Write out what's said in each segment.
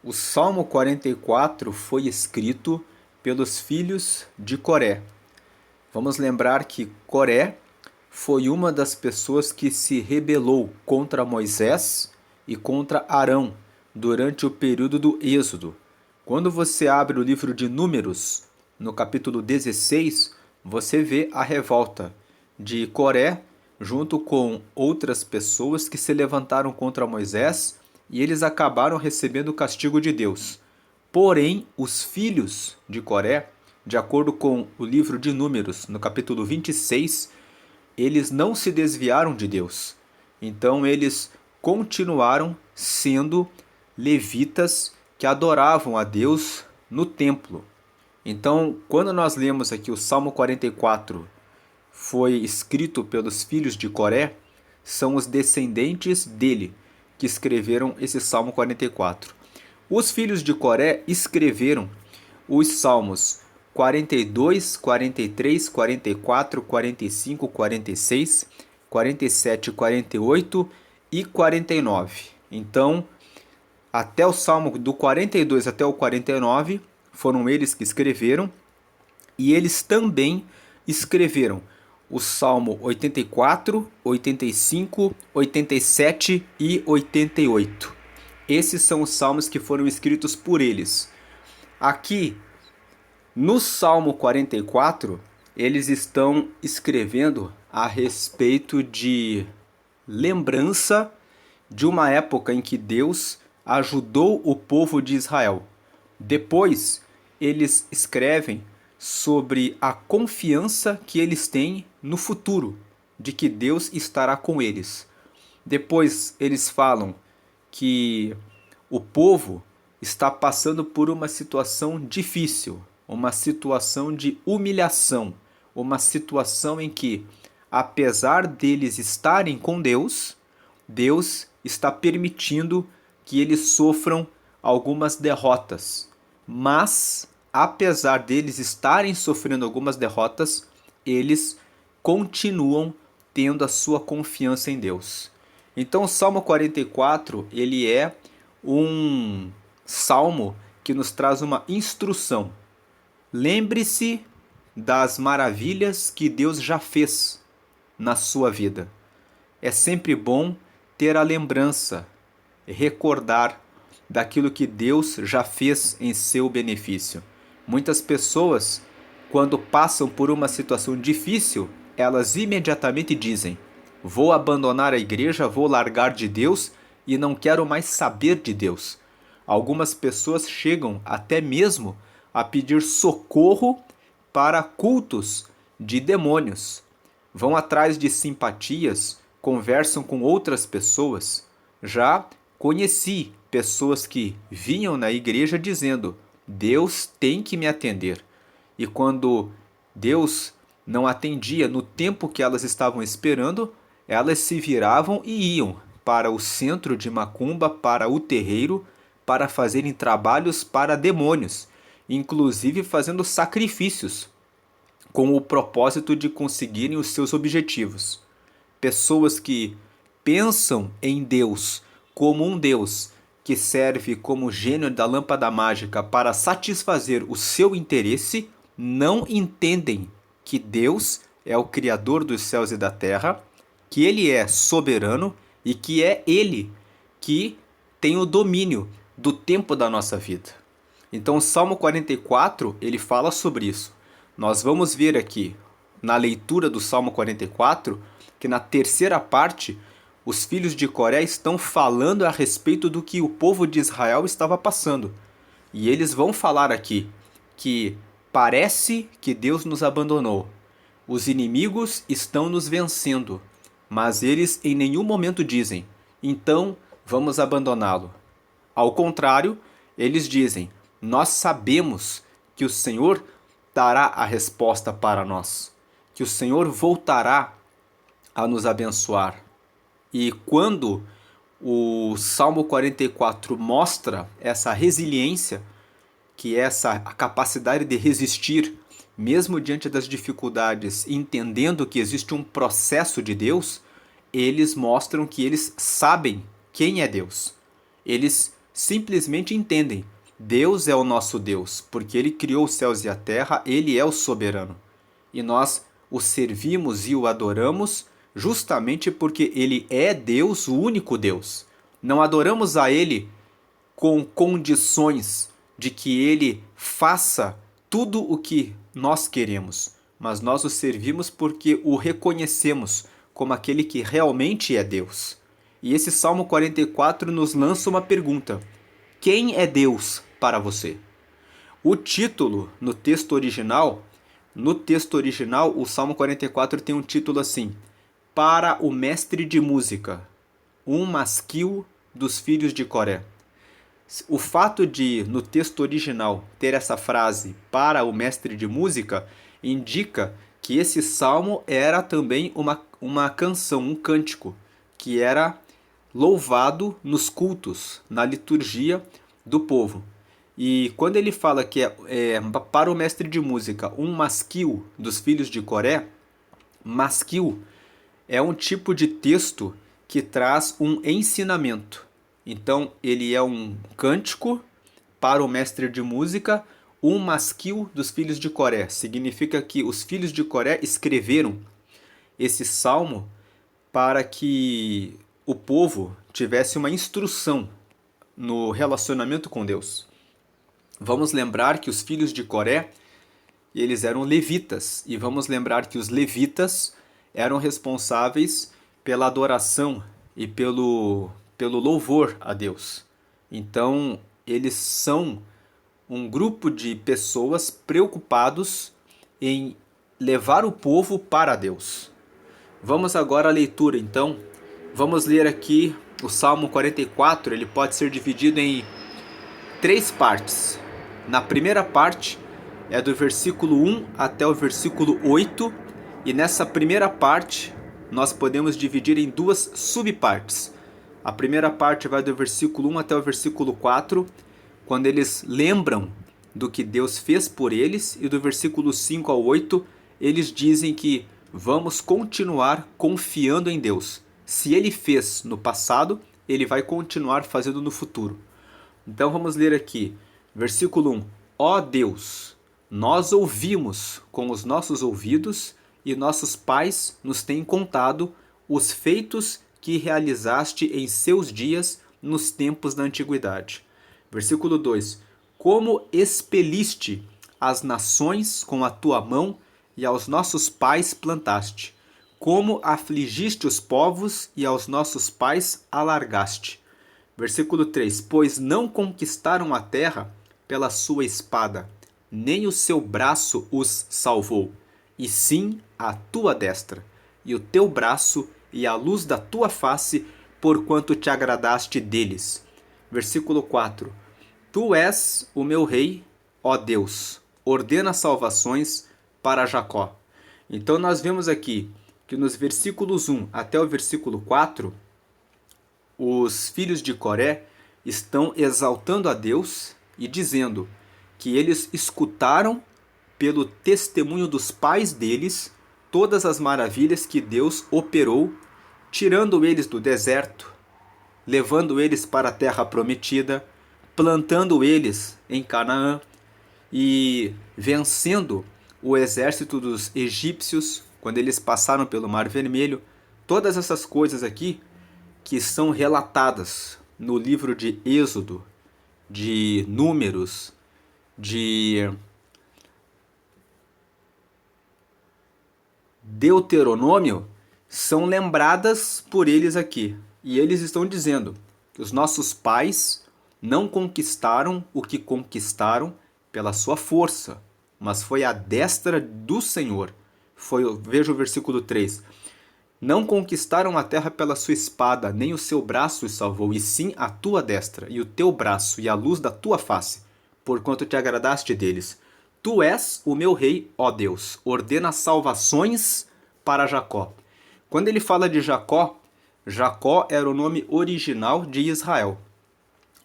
O Salmo 44 foi escrito pelos filhos de Coré. Vamos lembrar que Coré foi uma das pessoas que se rebelou contra Moisés e contra Arão durante o período do Êxodo. Quando você abre o livro de Números, no capítulo 16, você vê a revolta de Coré junto com outras pessoas que se levantaram contra Moisés e eles acabaram recebendo o castigo de Deus. Porém, os filhos de Coré, de acordo com o livro de Números, no capítulo 26, eles não se desviaram de Deus. Então, eles continuaram sendo levitas que adoravam a Deus no templo. Então, quando nós lemos aqui o Salmo 44 foi escrito pelos filhos de Coré, são os descendentes dele que escreveram esse Salmo 44. Os filhos de Coré escreveram os salmos 42, 43, 44, 45, 46, 47, 48 e 49. Então, até o salmo do 42 até o 49 foram eles que escreveram, e eles também escreveram o Salmo 84, 85, 87 e 88. Esses são os salmos que foram escritos por eles. Aqui, no Salmo 44, eles estão escrevendo a respeito de lembrança de uma época em que Deus ajudou o povo de Israel. Depois, eles escrevem sobre a confiança que eles têm no futuro, de que Deus estará com eles. Depois eles falam que o povo está passando por uma situação difícil, uma situação de humilhação, uma situação em que, apesar deles estarem com Deus, Deus está permitindo que eles sofram algumas derrotas. Mas, apesar deles estarem sofrendo algumas derrotas, eles continuam tendo a sua confiança em Deus. Então, o Salmo 44, ele é um salmo que nos traz uma instrução. Lembre-se das maravilhas que Deus já fez na sua vida. É sempre bom ter a lembrança, recordar daquilo que Deus já fez em seu benefício. Muitas pessoas, quando passam por uma situação difícil, elas imediatamente dizem: vou abandonar a igreja, vou largar de Deus e não quero mais saber de Deus. Algumas pessoas chegam até mesmo a pedir socorro para cultos de demônios. Vão atrás de simpatias, conversam com outras pessoas. Já conheci pessoas que vinham na igreja dizendo: Deus tem que me atender. E quando Deus não atendia no tempo que elas estavam esperando, elas se viravam e iam para o centro de macumba, para o terreiro, para fazerem trabalhos para demônios, inclusive fazendo sacrifícios, com o propósito de conseguirem os seus objetivos. Pessoas que pensam em Deus como um Deus que serve como gênio da lâmpada mágica para satisfazer o seu interesse, não entendem que Deus é o Criador dos céus e da terra, que Ele é soberano e que é Ele que tem o domínio do tempo da nossa vida. Então o Salmo 44, ele fala sobre isso. Nós vamos ver aqui, na leitura do Salmo 44, que na terceira parte, os filhos de Coré estão falando a respeito do que o povo de Israel estava passando. E eles vão falar aqui que parece que Deus nos abandonou. Os inimigos estão nos vencendo, mas eles em nenhum momento dizem: então vamos abandoná-lo. Ao contrário, eles dizem: nós sabemos que o Senhor dará a resposta para nós, que o Senhor voltará a nos abençoar. E quando o Salmo 44 mostra essa resiliência, que é essa a capacidade de resistir mesmo diante das dificuldades, entendendo que existe um processo de Deus, eles mostram que eles sabem quem é Deus. Eles simplesmente entendem: Deus é o nosso Deus, porque Ele criou os céus e a terra, Ele é o soberano. E nós o servimos e o adoramos justamente porque Ele é Deus, o único Deus. Não adoramos a Ele com condições de que Ele faça tudo o que nós queremos, mas nós o servimos porque o reconhecemos como aquele que realmente é Deus. E esse Salmo 44 nos lança uma pergunta: quem é Deus para você? O título no texto original, o Salmo 44 tem um título assim: Para o mestre de música, um masquil dos filhos de Coré. O fato de, no texto original, ter essa frase para o mestre de música, indica que esse salmo era também uma canção, um cântico, que era louvado nos cultos, na liturgia do povo. E quando ele fala que é para o mestre de música, um masquil dos filhos de Coré, masquil é um tipo de texto que traz um ensinamento. Então, ele é um cântico para o mestre de música, um masquil dos filhos de Coré. Significa que os filhos de Coré escreveram esse salmo para que o povo tivesse uma instrução no relacionamento com Deus. Vamos lembrar que os filhos de Coré, eles eram levitas, e vamos lembrar que os levitas eram responsáveis pela adoração e pelo louvor a Deus. Então, eles são um grupo de pessoas preocupados em levar o povo para Deus. Vamos agora à leitura, então. Vamos ler aqui o Salmo 44, ele pode ser dividido em 3 partes. Na primeira parte é do versículo 1 até o versículo 8, e nessa primeira parte nós podemos dividir em 2 subpartes. A primeira parte vai do versículo 1 até o versículo 4, quando eles lembram do que Deus fez por eles, e do versículo 5 ao 8, eles dizem que vamos continuar confiando em Deus. Se Ele fez no passado, Ele vai continuar fazendo no futuro. Então vamos ler aqui, versículo 1. Ó Deus, nós ouvimos com os nossos ouvidos e nossos pais nos têm contado os feitos que realizaste em seus dias nos tempos da antiguidade. Versículo 2. Como expeliste as nações com a tua mão e aos nossos pais plantaste. Como afligiste os povos e aos nossos pais alargaste. Versículo 3. Pois não conquistaram a terra pela sua espada, nem o seu braço os salvou, e sim a tua destra, e o teu braço e a luz da tua face, porquanto te agradaste deles. Versículo 4. Tu és o meu rei, ó Deus, ordena salvações para Jacó. Então nós vemos aqui que nos versículos 1 até o versículo 4, os filhos de Coré estão exaltando a Deus e dizendo que eles escutaram pelo testemunho dos pais deles todas as maravilhas que Deus operou, tirando eles do deserto, levando eles para a terra prometida, plantando eles em Canaã e vencendo o exército dos egípcios quando eles passaram pelo Mar Vermelho. Todas essas coisas aqui que são relatadas no livro de Êxodo, de Números, de Deuteronômio, são lembradas por eles aqui. E eles estão dizendo que os nossos pais não conquistaram o que conquistaram pela sua força, mas foi a destra do Senhor. Veja o versículo 3. Não conquistaram a terra pela sua espada, nem o seu braço os salvou, e sim a tua destra, e o teu braço, e a luz da tua face, porquanto te agradaste deles. Tu és o meu rei, ó Deus, ordena salvações para Jacó. Quando ele fala de Jacó, Jacó era o nome original de Israel.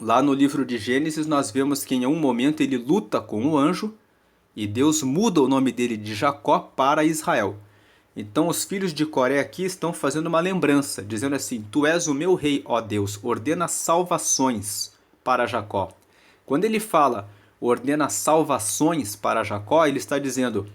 Lá no livro de Gênesis nós vemos que em um momento ele luta com o anjo, e Deus muda o nome dele de Jacó para Israel. Então os filhos de Coré aqui estão fazendo uma lembrança, dizendo assim: Tu és o meu rei, ó Deus, ordena salvações para Jacó. Quando ele fala, ordena salvações para Jacó, ele está dizendo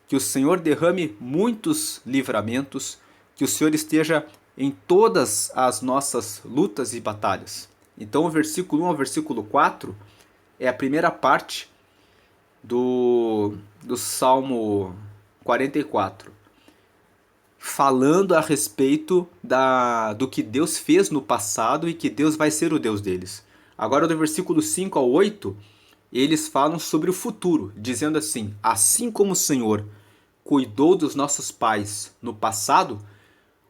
que o Senhor derrame muitos livramentos, que o Senhor esteja em todas as nossas lutas e batalhas. Então o versículo 1 ao versículo 4 é a primeira parte do Salmo 44, falando a respeito do que Deus fez no passado e que Deus vai ser o Deus deles. Agora do versículo 5 ao 8, eles falam sobre o futuro, dizendo assim: assim como o Senhor cuidou dos nossos pais no passado,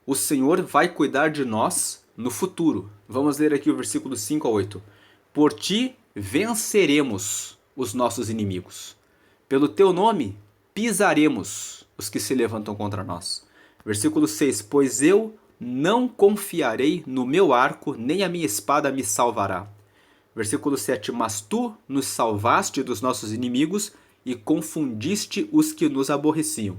o Senhor vai cuidar de nós no futuro. Vamos ler aqui o versículo 5 a 8. Por ti venceremos os nossos inimigos. Pelo teu nome pisaremos os que se levantam contra nós. Versículo 6. Pois eu não confiarei no meu arco, nem a minha espada me salvará. Versículo 7. Mas tu nos salvaste dos nossos inimigos e confundiste os que nos aborreciam.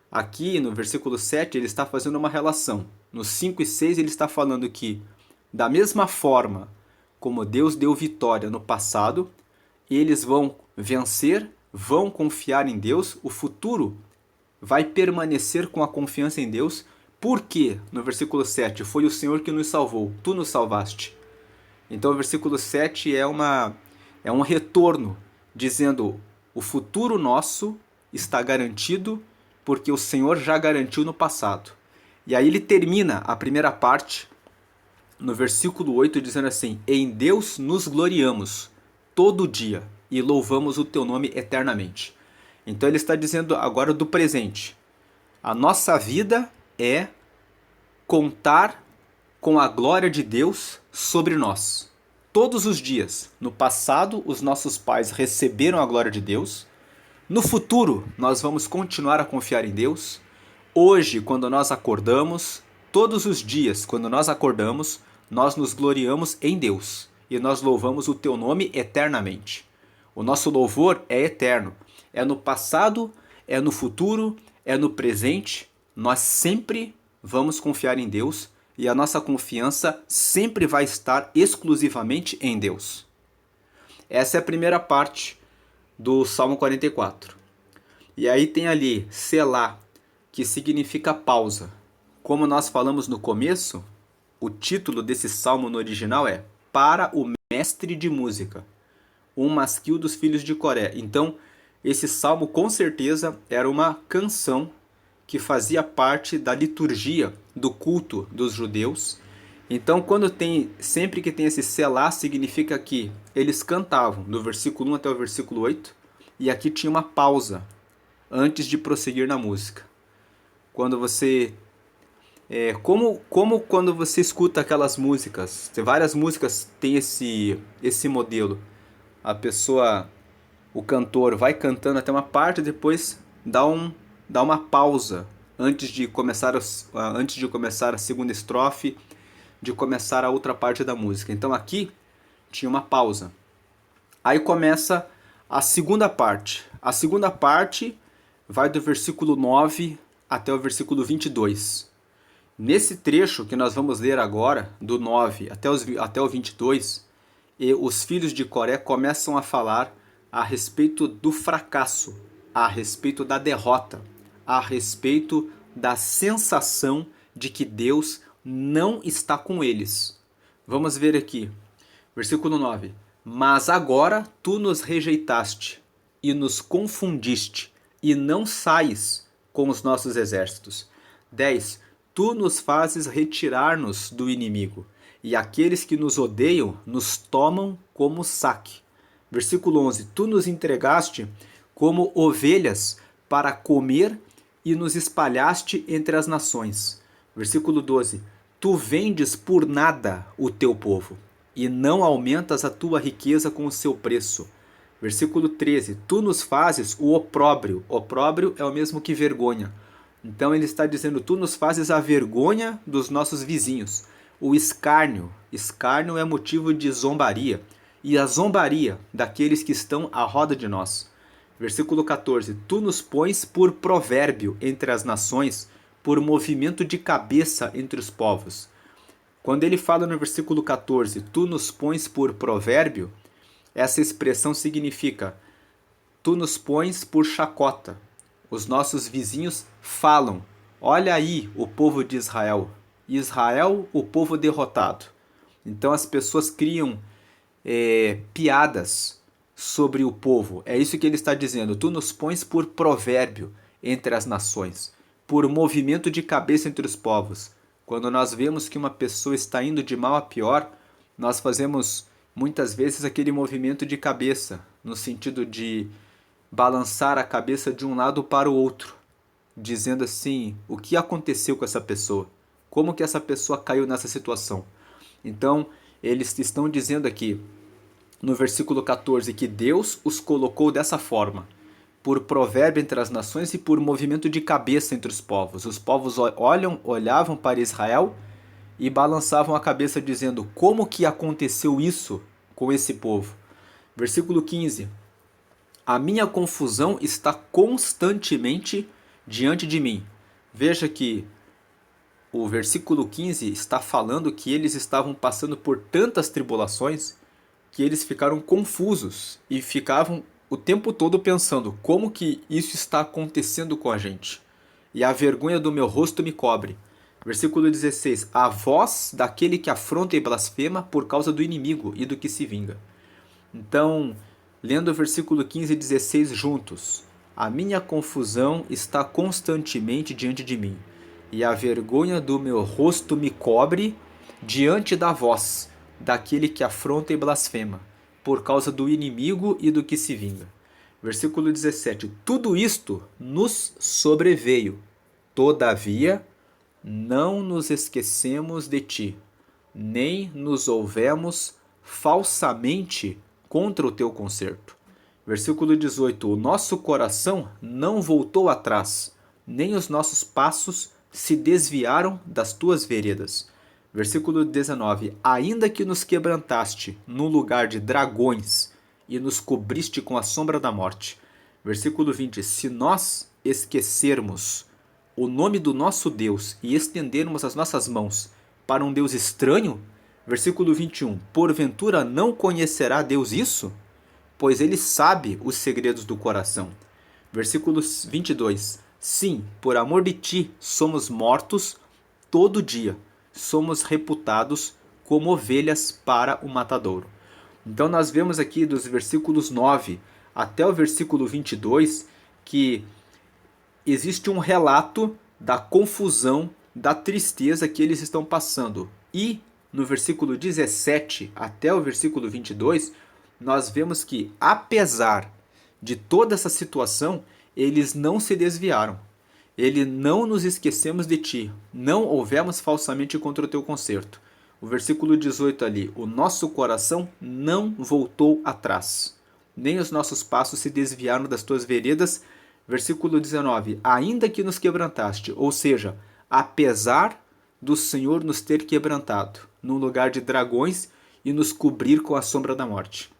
Aqui no versículo 7 ele está fazendo uma relação. No 5 e 6 ele está falando que, da mesma forma como Deus deu vitória no passado, eles vão vencer, vão confiar em Deus, o futuro vai permanecer com a confiança em Deus, porque no versículo 7 foi o Senhor que nos salvou, tu nos salvaste. Então o versículo 7 é um retorno, dizendo o futuro nosso está garantido porque o Senhor já garantiu no passado. E aí ele termina a primeira parte no versículo 8 dizendo assim: em Deus nos gloriamos todo dia e louvamos o teu nome eternamente. Então ele está dizendo agora do presente. A nossa vida é contar com a glória de Deus sobre nós. Todos os dias. No passado, os nossos pais receberam a glória de Deus. No futuro, nós vamos continuar a confiar em Deus. Hoje, quando nós acordamos, todos os dias, quando nós acordamos, nós nos gloriamos em Deus e nós louvamos o teu nome eternamente. O nosso louvor é eterno. É no passado, é no futuro, é no presente. Nós sempre vamos confiar em Deus e a nossa confiança sempre vai estar exclusivamente em Deus. Essa é a primeira parte do Salmo 44. E aí tem ali Selá, que significa pausa. Como nós falamos no começo, o título desse salmo no original é Para o Mestre de Música, um masquil dos filhos de Coré. Então, esse salmo com certeza era uma canção que fazia parte da liturgia do culto dos judeus. Então, sempre que tem esse Selá, significa que eles cantavam do versículo 1 até o versículo 8, e aqui tinha uma pausa antes de prosseguir na música. Quando você como quando você escuta aquelas músicas, tem várias músicas tem esse modelo. A pessoa, o cantor vai cantando até uma parte, depois dá uma pausa antes de começar a segunda estrofe, de começar a outra parte da música. Então aqui tinha uma pausa. Aí começa a segunda parte. A segunda parte vai do versículo 9 até o versículo 22. Nesse trecho que nós vamos ler agora, do 9 até o 22, os filhos de Coré começam a falar a respeito do fracasso, a respeito da derrota, a respeito da sensação de que Deus não está com eles. Vamos ver aqui, versículo 9. Mas agora tu nos rejeitaste e nos confundiste, e não sais com os nossos exércitos. 10. Tu nos fazes retirar-nos do inimigo, e aqueles que nos odeiam nos tomam como saque. Versículo 11. Tu nos entregaste como ovelhas para comer e nos espalhaste entre as nações. Versículo 12. Tu vendes por nada o teu povo, e não aumentas a tua riqueza com o seu preço. Versículo 13. Tu nos fazes o opróbrio. Opróbrio é o mesmo que vergonha. Então ele está dizendo, tu nos fazes a vergonha dos nossos vizinhos. O escárnio. Escárnio é motivo de zombaria. E a zombaria daqueles que estão à roda de nós. Versículo 14. Tu nos pões por provérbio entre as nações, por movimento de cabeça entre os povos. Quando ele fala no versículo 14, tu nos pões por provérbio, essa expressão significa, tu nos pões por chacota. Os nossos vizinhos falam, olha aí o povo de Israel. Israel, o povo derrotado. Então as pessoas criam piadas sobre o povo. É isso que ele está dizendo. Tu nos pões por provérbio entre as nações, por movimento de cabeça entre os povos. Quando nós vemos que uma pessoa está indo de mal a pior, nós fazemos muitas vezes aquele movimento de cabeça, no sentido de balançar a cabeça de um lado para o outro, dizendo assim, o que aconteceu com essa pessoa? Como que essa pessoa caiu nessa situação? Então, eles estão dizendo aqui, no versículo 14, que Deus os colocou dessa forma, por provérbio entre as nações e por movimento de cabeça entre os povos. Os povos olhavam para Israel e balançavam a cabeça dizendo, como que aconteceu isso com esse povo? Versículo 15, a minha confusão está constantemente diante de mim. Veja que o versículo 15 está falando que eles estavam passando por tantas tribulações que eles ficaram confusos e ficavam o tempo todo pensando como que isso está acontecendo com a gente. E a vergonha do meu rosto me cobre. Versículo 16. A voz daquele que afronta e blasfema por causa do inimigo e do que se vinga. Então, lendo o versículo 15 e 16 juntos. A minha confusão está constantemente diante de mim, e a vergonha do meu rosto me cobre diante da voz daquele que afronta e blasfema, por causa do inimigo e do que se vinga. Versículo 17. Tudo isto nos sobreveio, todavia não nos esquecemos de ti, nem nos houvemos falsamente contra o teu conserto. Versículo 18. O nosso coração não voltou atrás, nem os nossos passos se desviaram das tuas veredas. Versículo 19. Ainda que nos quebrantaste no lugar de dragões e nos cobriste com a sombra da morte. Versículo 20. Se nós esquecermos o nome do nosso Deus e estendermos as nossas mãos para um Deus estranho, versículo 21, porventura não conhecerá Deus isso? Pois ele sabe os segredos do coração. Versículo 22, sim, por amor de ti somos mortos todo dia, somos reputados como ovelhas para o matadouro. Então nós vemos aqui dos versículos 9 até o versículo 22 que existe um relato da confusão, da tristeza que eles estão passando. E no versículo 17 até o versículo 22, nós vemos que, apesar de toda essa situação, eles não se desviaram. Ele não nos esquecemos de ti, não houvemos falsamente contra o teu conserto. O versículo 18 ali, o nosso coração não voltou atrás, nem os nossos passos se desviaram das tuas veredas. Versículo 19, ainda que nos quebrantaste, ou seja, apesar do Senhor nos ter quebrantado, num lugar de dragões e nos cobrir com a sombra da morte.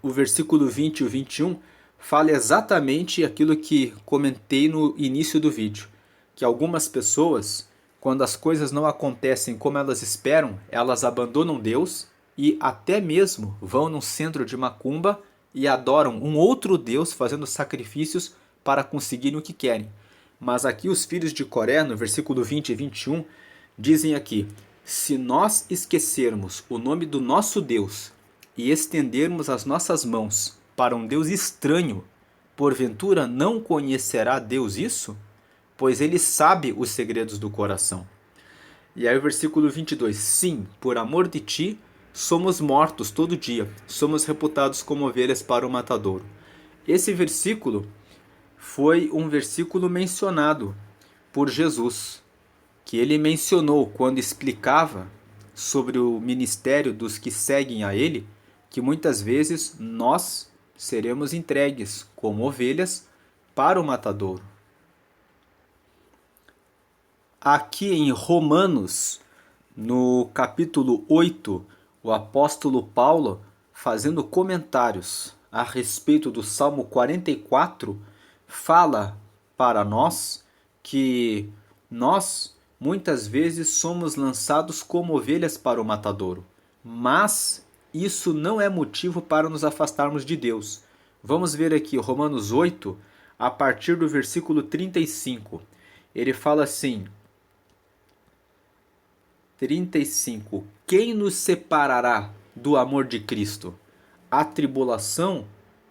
O versículo 20 e o 21 fala exatamente aquilo que comentei no início do vídeo, que algumas pessoas, quando as coisas não acontecem como elas esperam, elas abandonam Deus e até mesmo vão num centro de macumba e adoram um outro Deus fazendo sacrifícios para conseguirem o que querem. Mas aqui os filhos de Coré, no versículo 20 e 21, dizem aqui, se nós esquecermos o nome do nosso Deus e estendermos as nossas mãos para um Deus estranho, porventura não conhecerá Deus isso? Pois ele sabe os segredos do coração. E aí o versículo 22, sim, por amor de ti, somos mortos todo dia, somos reputados como ovelhas para o matadouro. Esse versículo foi um versículo mencionado por Jesus, que ele mencionou quando explicava sobre o ministério dos que seguem a ele, que muitas vezes nós seremos entregues como ovelhas para o matadouro. Aqui em Romanos, no capítulo 8, o apóstolo Paulo, fazendo comentários a respeito do Salmo 44, fala para nós que nós muitas vezes somos lançados como ovelhas para o matadouro. Mas isso não é motivo para nos afastarmos de Deus. Vamos ver aqui Romanos 8, a partir do versículo 35. Ele fala assim: 35. Quem nos separará do amor de Cristo? A tribulação,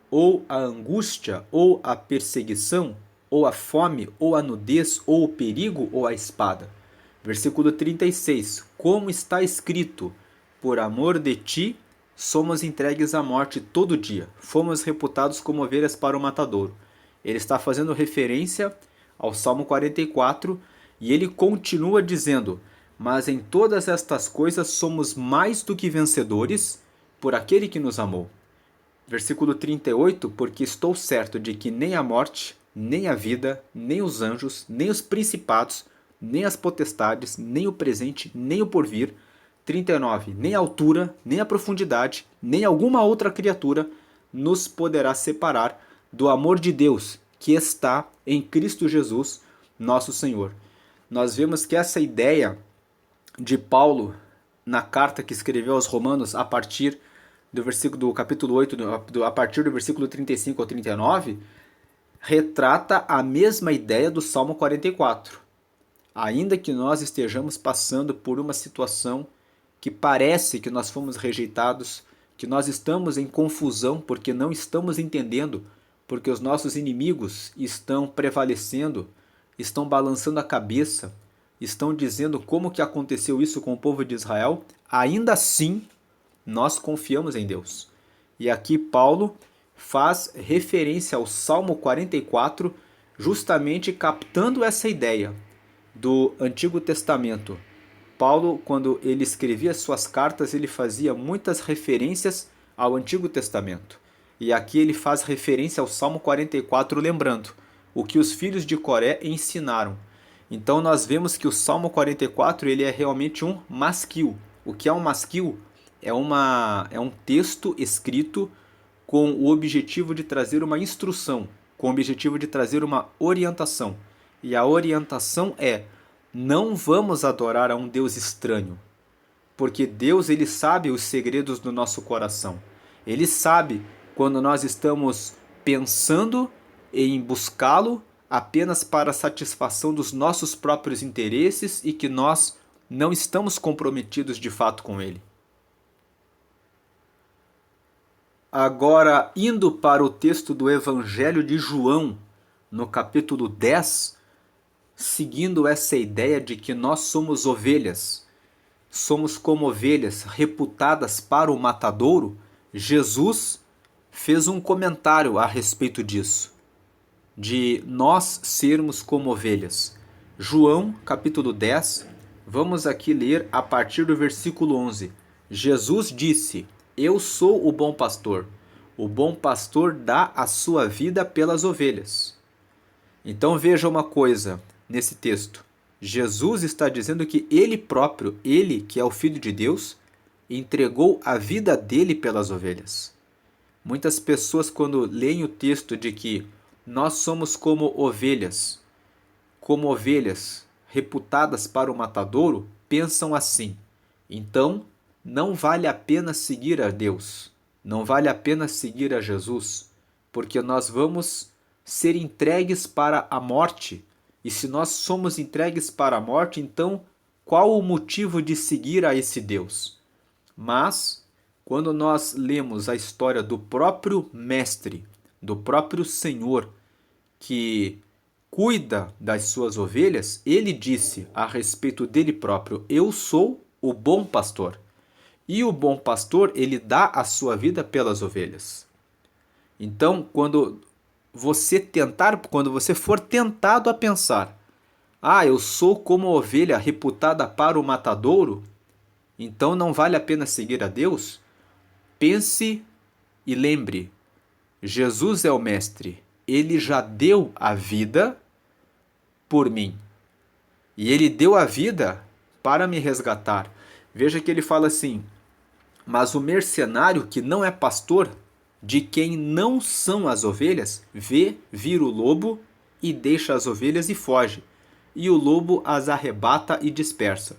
ou a angústia, ou a perseguição, ou a fome, ou a nudez, ou o perigo, ou a espada? Versículo 36. Como está escrito: por amor de ti, somos entregues à morte todo dia. Fomos reputados como ovelhas para o matadouro. Ele está fazendo referência ao Salmo 44 e ele continua dizendo: mas em todas estas coisas somos mais do que vencedores por aquele que nos amou. Versículo 38, porque estou certo de que nem a morte, nem a vida, nem os anjos, nem os principados, nem as potestades, nem o presente, nem o porvir. 39, nem a altura, nem a profundidade, nem alguma outra criatura nos poderá separar do amor de Deus que está em Cristo Jesus, nosso Senhor. Nós vemos que essa ideia de Paulo na carta que escreveu aos Romanos a partir do capítulo 8, a partir do versículo 35 ao 39, retrata a mesma ideia do Salmo 44. Ainda que nós estejamos passando por uma situação que parece que nós fomos rejeitados, que nós estamos em confusão porque não estamos entendendo, porque os nossos inimigos estão prevalecendo, estão balançando a cabeça, estão dizendo como que aconteceu isso com o povo de Israel, ainda assim nós confiamos em Deus. E aqui Paulo faz referência ao Salmo 44, justamente captando essa ideia do Antigo Testamento. Paulo, quando ele escrevia suas cartas, ele fazia muitas referências ao Antigo Testamento. E aqui ele faz referência ao Salmo 44, lembrando o que os filhos de Coré ensinaram. Então nós vemos que o Salmo 44 ele é realmente um masquil. O que é um masquil? É um texto escrito com o objetivo de trazer uma instrução, com o objetivo de trazer uma orientação. E a orientação é: não vamos adorar a um Deus estranho, porque Deus ele sabe os segredos do nosso coração. Ele sabe quando nós estamos pensando em buscá-lo apenas para a satisfação dos nossos próprios interesses e que nós não estamos comprometidos de fato com ele. Agora, indo para o texto do Evangelho de João, no capítulo 10, seguindo essa ideia de que nós somos ovelhas, somos como ovelhas reputadas para o matadouro, Jesus fez um comentário a respeito disso, de nós sermos como ovelhas. João, capítulo 10, vamos aqui ler a partir do versículo 11. Jesus disse: eu sou o bom pastor. O bom pastor dá a sua vida pelas ovelhas. Então veja uma coisa nesse texto. Jesus está dizendo que ele próprio, ele que é o Filho de Deus, entregou a vida dele pelas ovelhas. Muitas pessoas, quando leem o texto de que nós somos como ovelhas reputadas para o matadouro, pensam assim: então não vale a pena seguir a Deus, não vale a pena seguir a Jesus, porque nós vamos ser entregues para a morte. E se nós somos entregues para a morte, então qual o motivo de seguir a esse Deus? Mas, quando nós lemos a história do próprio Mestre, do próprio Senhor, que cuida das suas ovelhas, ele disse a respeito dele próprio: eu sou o bom pastor. E o bom pastor, ele dá a sua vida pelas ovelhas. Então, quando você for tentado a pensar: eu sou como ovelha reputada para o matadouro, então não vale a pena seguir a Deus, pense e lembre: Jesus é o Mestre, ele já deu a vida por mim. E ele deu a vida para me resgatar. Veja que ele fala assim: mas o mercenário que não é pastor, de quem não são as ovelhas, vê vir o lobo e deixa as ovelhas e foge. e o lobo as arrebata e dispersa.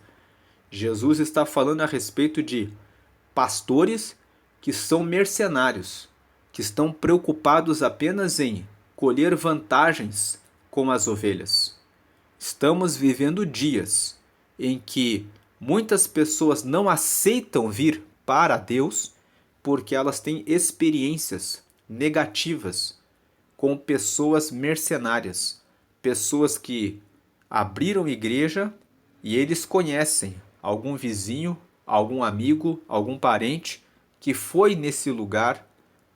Jesus está falando a respeito de pastores que são mercenários, que estão preocupados apenas em colher vantagens com as ovelhas. Estamos vivendo dias em que muitas pessoas não aceitam vir para Deus porque elas têm experiências negativas com pessoas mercenárias, pessoas que abriram igreja e eles conhecem algum vizinho, algum amigo, algum parente que foi nesse lugar,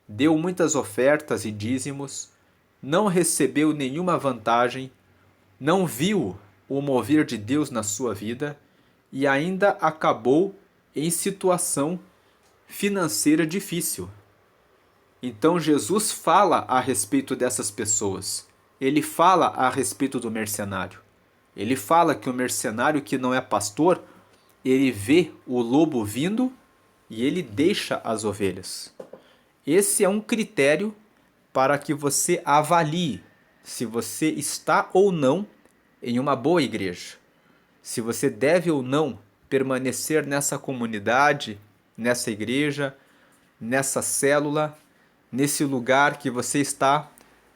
deu muitas ofertas e dízimos, não recebeu nenhuma vantagem, não viu o mover de Deus na sua vida e ainda acabou em situação financeira difícil. Então Jesus fala a respeito dessas pessoas. Ele fala a respeito do mercenário. Ele fala que o mercenário que não é pastor, ele vê o lobo vindo e ele deixa as ovelhas. Esse é um critério para que você avalie se você está ou não em uma boa igreja. Se você deve ou não permanecer nessa comunidade, nessa igreja, nessa célula, nesse lugar que você está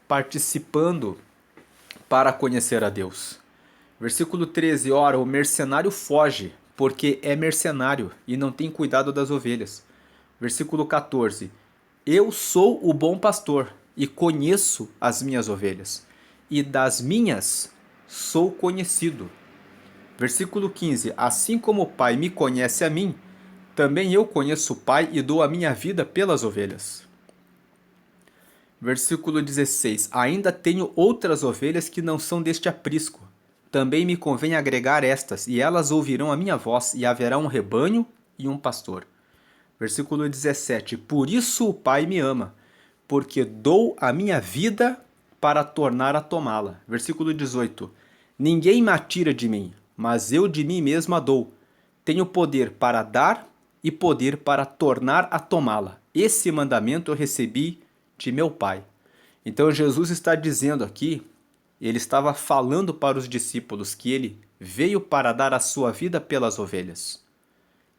participando para conhecer a Deus. Versículo 13, ora, o mercenário foge, porque é mercenário e não tem cuidado das ovelhas. Versículo 14, eu sou o bom pastor e conheço as minhas ovelhas, e das minhas sou conhecido. Versículo 15, assim como o Pai me conhece a mim, também eu conheço o Pai e dou a minha vida pelas ovelhas. Versículo 16, ainda tenho outras ovelhas que não são deste aprisco. Também me convém agregar estas, e elas ouvirão a minha voz, e haverá um rebanho e um pastor. Versículo 17, por isso o Pai me ama, porque dou a minha vida para tornar a tomá-la. Versículo 18, ninguém me atira de mim, mas eu de mim mesmo a dou. Tenho poder para dar e poder para tornar a tomá-la. Esse mandamento eu recebi de meu Pai. Então Jesus está dizendo aqui, ele estava falando para os discípulos que ele veio para dar a sua vida pelas ovelhas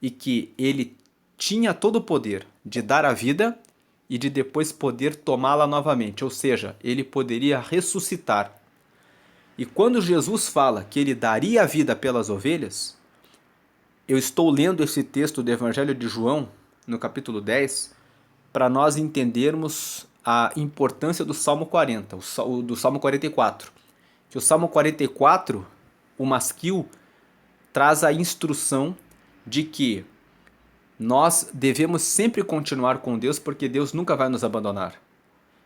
e que ele tinha todo o poder de dar a vida e de depois poder tomá-la novamente, ou seja, ele poderia ressuscitar. E quando Jesus fala que ele daria a vida pelas ovelhas, eu estou lendo esse texto do Evangelho de João, no capítulo 10, para nós entendermos a importância do Salmo 40, do Salmo 44. Que o Salmo 44, o masquil, traz a instrução de que nós devemos sempre continuar com Deus, porque Deus nunca vai nos abandonar.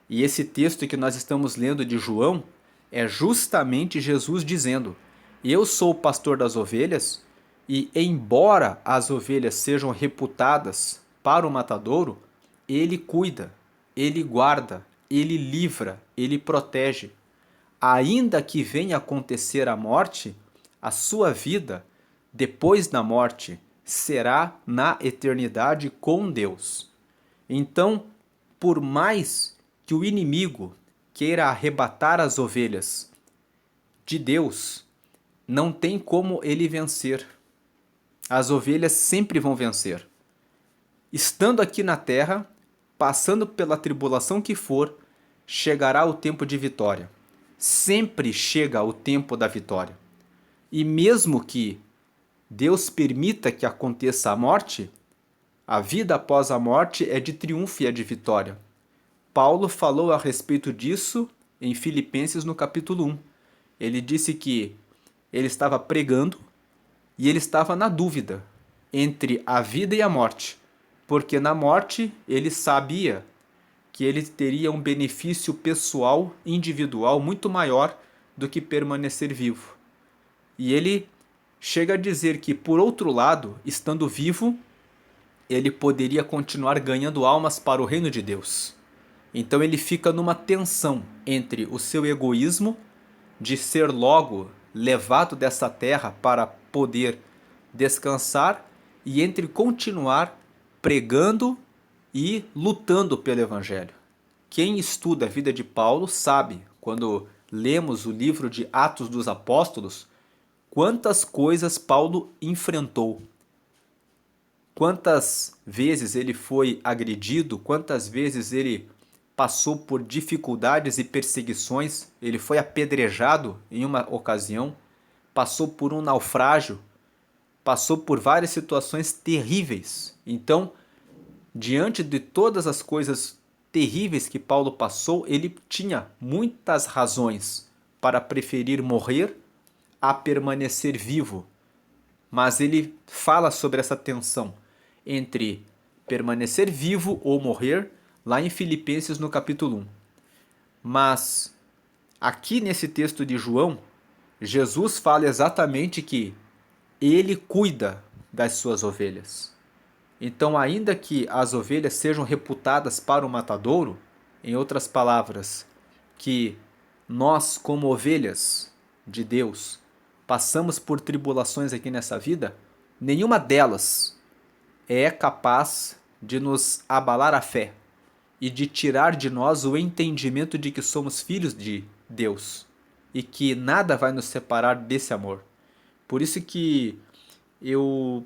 E esse texto que nós estamos lendo de João é justamente Jesus dizendo: eu sou o pastor das ovelhas, e embora as ovelhas sejam reputadas para o matadouro, ele cuida, ele guarda, ele livra, ele protege. Ainda que venha acontecer a morte, a sua vida, depois da morte, será na eternidade com Deus. Então, por mais que o inimigo queira arrebatar as ovelhas de Deus, não tem como ele vencer. As ovelhas sempre vão vencer. Estando aqui na terra, passando pela tribulação que for, chegará o tempo de vitória. Sempre chega o tempo da vitória. E mesmo que Deus permita que aconteça a morte, a vida após a morte é de triunfo e é de vitória. Paulo falou a respeito disso em Filipenses no capítulo 1. Ele disse que ele estava pregando e ele estava na dúvida entre a vida e a morte, porque na morte ele sabia que ele teria um benefício pessoal, individual, muito maior do que permanecer vivo. E ele chega a dizer que, por outro lado, estando vivo, ele poderia continuar ganhando almas para o reino de Deus. Então ele fica numa tensão entre o seu egoísmo de ser logo levado dessa terra para poder descansar e entre continuar pregando e lutando pelo Evangelho. Quem estuda a vida de Paulo sabe, quando lemos o livro de Atos dos Apóstolos, quantas coisas Paulo enfrentou. Quantas vezes ele foi agredido, quantas vezes ele passou por dificuldades e perseguições, ele foi apedrejado em uma ocasião, passou por um naufrágio, passou por várias situações terríveis. Então, diante de todas as coisas terríveis que Paulo passou, ele tinha muitas razões para preferir morrer a permanecer vivo. Mas ele fala sobre essa tensão entre permanecer vivo ou morrer, lá em Filipenses no capítulo 1. Mas aqui nesse texto de João, Jesus fala exatamente que ele cuida das suas ovelhas. Então, ainda que as ovelhas sejam reputadas para o matadouro, em outras palavras, que nós, como ovelhas de Deus, passamos por tribulações aqui nessa vida, nenhuma delas é capaz de nos abalar a fé e de tirar de nós o entendimento de que somos filhos de Deus e que nada vai nos separar desse amor. Por isso que eu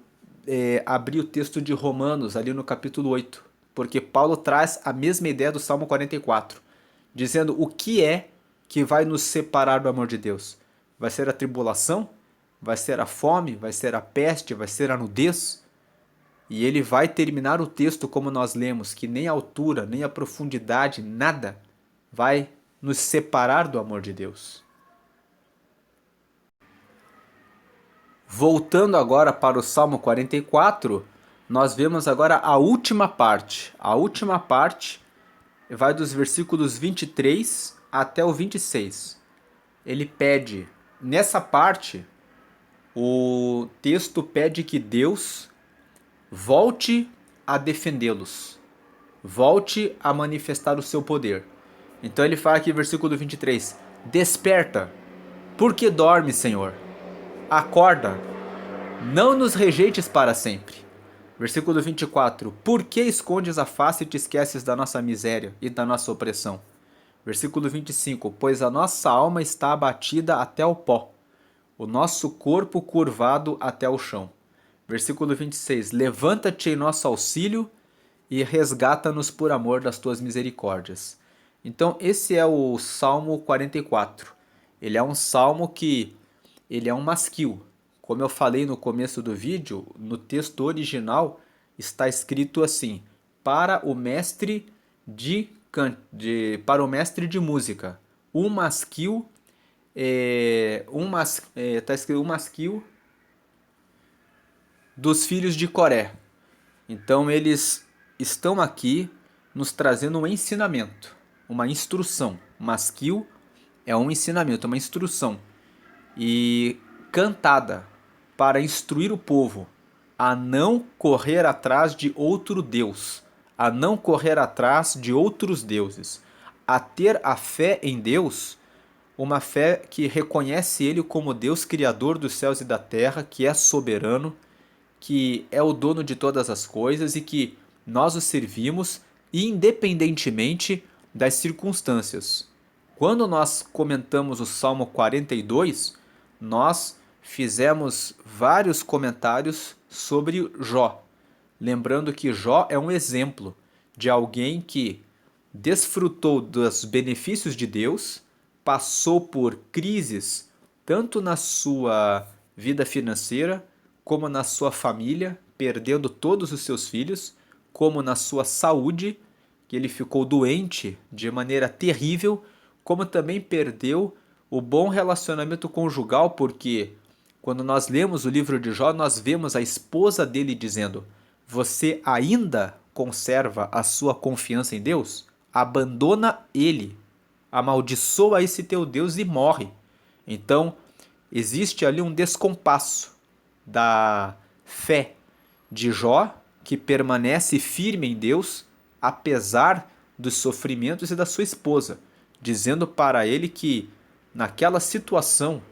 abri o texto de Romanos ali no capítulo 8, porque Paulo traz a mesma ideia do Salmo 44, dizendo o que é que vai nos separar do amor de Deus. Vai ser a tribulação? Vai ser a fome? Vai ser a peste? Vai ser a nudez? E ele vai terminar o texto como nós lemos, que nem a altura, nem a profundidade, nada vai nos separar do amor de Deus. Voltando agora para o Salmo 44, nós vemos agora a última parte. A última parte vai dos versículos 23 até o 26. Ele pede, nessa parte, o texto pede que Deus volte a defendê-los, volte a manifestar o seu poder. Então ele fala aqui, versículo 23, desperta, por que dormes, Senhor? Acorda, não nos rejeites para sempre. Versículo 24, por que escondes a face e te esqueces da nossa miséria e da nossa opressão? Versículo 25, pois a nossa alma está abatida até o pó, o nosso corpo curvado até o chão. Versículo 26, levanta-te em nosso auxílio e resgata-nos por amor das tuas misericórdias. Então esse é o Salmo 44. Ele é um salmo que ele é um masquil. Como eu falei no começo do vídeo, no texto original está escrito assim, para o mestre de música. Um masquil, está escrito um masquil dos filhos de Coré. Então eles estão aqui nos trazendo um ensinamento, uma instrução. Masquil é um ensinamento, uma instrução. E cantada para instruir o povo a não correr atrás de outro Deus, a não correr atrás de outros deuses, a ter a fé em Deus, uma fé que reconhece Ele como Deus criador dos céus e da terra, que é soberano, que é o dono de todas as coisas e que nós o servimos independentemente das circunstâncias. Quando nós comentamos o Salmo 42, nós fizemos vários comentários sobre Jó. Lembrando que Jó é um exemplo de alguém que desfrutou dos benefícios de Deus, passou por crises tanto na sua vida financeira, como na sua família, perdendo todos os seus filhos, como na sua saúde, que ele ficou doente de maneira terrível, como também perdeu o bom relacionamento conjugal, porque quando nós lemos o livro de Jó, nós vemos a esposa dele dizendo: você ainda conserva a sua confiança em Deus? Abandona ele, amaldiçoa esse teu Deus e morre. Então, existe ali um descompasso da fé de Jó, que permanece firme em Deus, apesar dos sofrimentos, e da sua esposa, dizendo para ele que naquela situação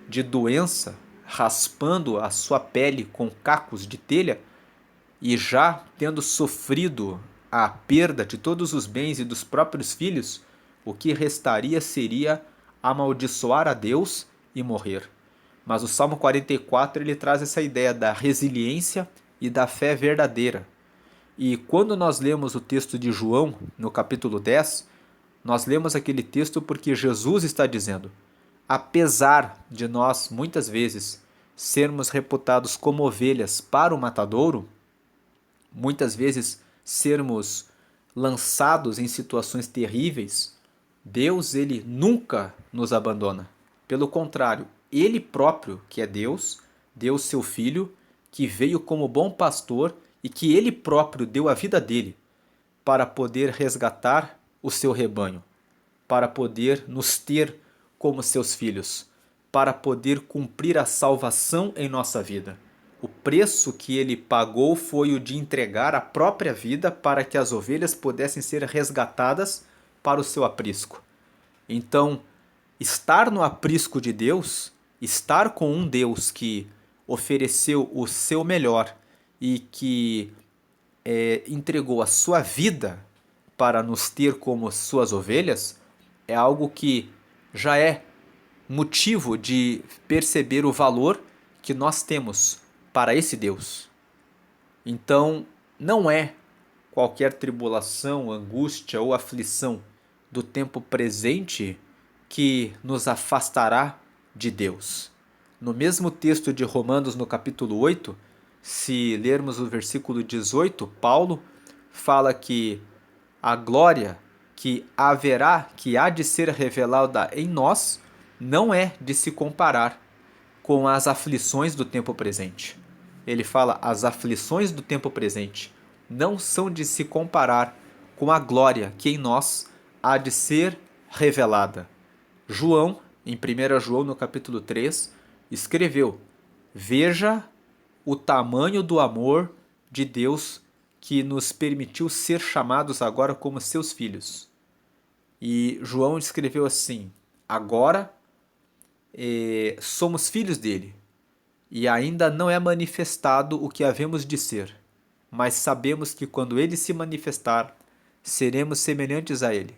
de doença, raspando a sua pele com cacos de telha, e já tendo sofrido a perda de todos os bens e dos próprios filhos, o que restaria seria amaldiçoar a Deus e morrer. Mas o Salmo 44 ele traz essa ideia da resiliência e da fé verdadeira. E quando nós lemos o texto de João, no capítulo 10, nós lemos aquele texto porque Jesus está dizendo: apesar de nós, muitas vezes, sermos reputados como ovelhas para o matadouro, muitas vezes sermos lançados em situações terríveis, Deus ele nunca nos abandona. Pelo contrário, ele próprio, que é Deus, deu seu filho, que veio como bom pastor e que ele próprio deu a vida dele para poder resgatar o seu rebanho, para poder nos ter como seus filhos, para poder cumprir a salvação em nossa vida. O preço que ele pagou foi o de entregar a própria vida para que as ovelhas pudessem ser resgatadas para o seu aprisco. Então, estar no aprisco de Deus, estar com um Deus que ofereceu o seu melhor e que entregou a sua vida para nos ter como suas ovelhas, é algo que já é motivo de perceber o valor que nós temos para esse Deus. Então, não é qualquer tribulação, angústia ou aflição do tempo presente que nos afastará de Deus. No mesmo texto de Romanos, no capítulo 8, se lermos o versículo 18, Paulo fala que a glória que haverá, que há de ser revelada em nós, não é de se comparar com as aflições do tempo presente. Ele fala, as aflições do tempo presente não são de se comparar com a glória que em nós há de ser revelada. João, em 1 João, no capítulo 3, escreveu: veja o tamanho do amor de Deus que nos permitiu ser chamados agora como seus filhos. E João escreveu assim: agora somos filhos dele, e ainda não é manifestado o que havemos de ser, mas sabemos que quando ele se manifestar, seremos semelhantes a ele,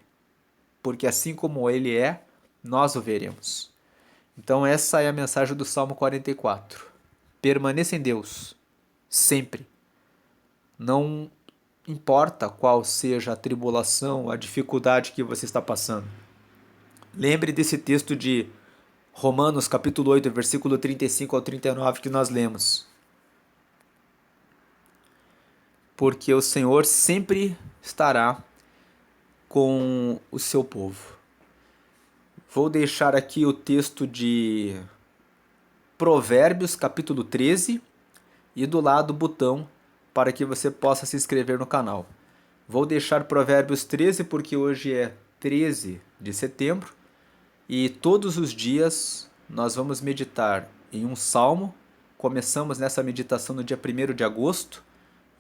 porque assim como ele é, nós o veremos. Então essa é a mensagem do Salmo 44. Permaneça em Deus, sempre. Não importa qual seja a tribulação, a dificuldade que você está passando. Lembre desse texto de Romanos capítulo 8, versículo 35 ao 39 que nós lemos. Porque o Senhor sempre estará com o seu povo. Vou deixar aqui o texto de Provérbios capítulo 13 e do lado o botão para que você possa se inscrever no canal. Vou deixar Provérbios 13 porque hoje é 13 de setembro e todos os dias nós vamos meditar em um salmo. Começamos nessa meditação no dia 1º de agosto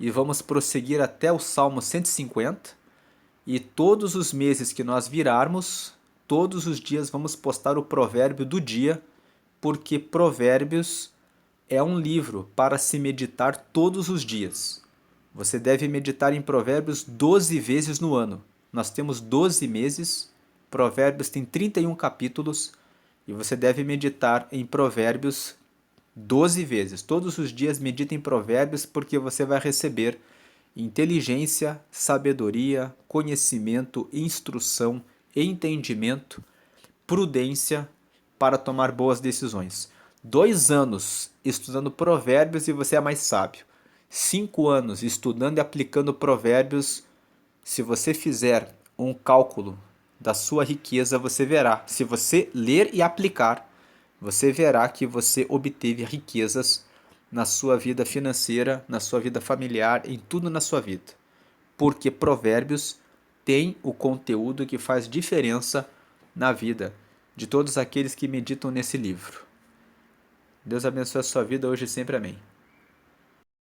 e vamos prosseguir até o Salmo 150. E todos os meses que nós virarmos, todos os dias vamos postar o provérbio do dia, porque Provérbios é um livro para se meditar todos os dias. Você deve meditar em Provérbios 12 vezes no ano. Nós temos 12 meses, Provérbios tem 31 capítulos e você deve meditar em Provérbios 12 vezes. Todos os dias medite em Provérbios porque você vai receber inteligência, sabedoria, conhecimento, instrução, entendimento, prudência para tomar boas decisões. 2 anos estudando Provérbios e você é mais sábio. 5 anos estudando e aplicando Provérbios, se você fizer um cálculo da sua riqueza, você verá. Se você ler e aplicar, você verá que você obteve riquezas na sua vida financeira, na sua vida familiar, em tudo na sua vida. Porque Provérbios tem o conteúdo que faz diferença na vida de todos aqueles que meditam nesse livro. Deus abençoe a sua vida hoje e sempre. Amém.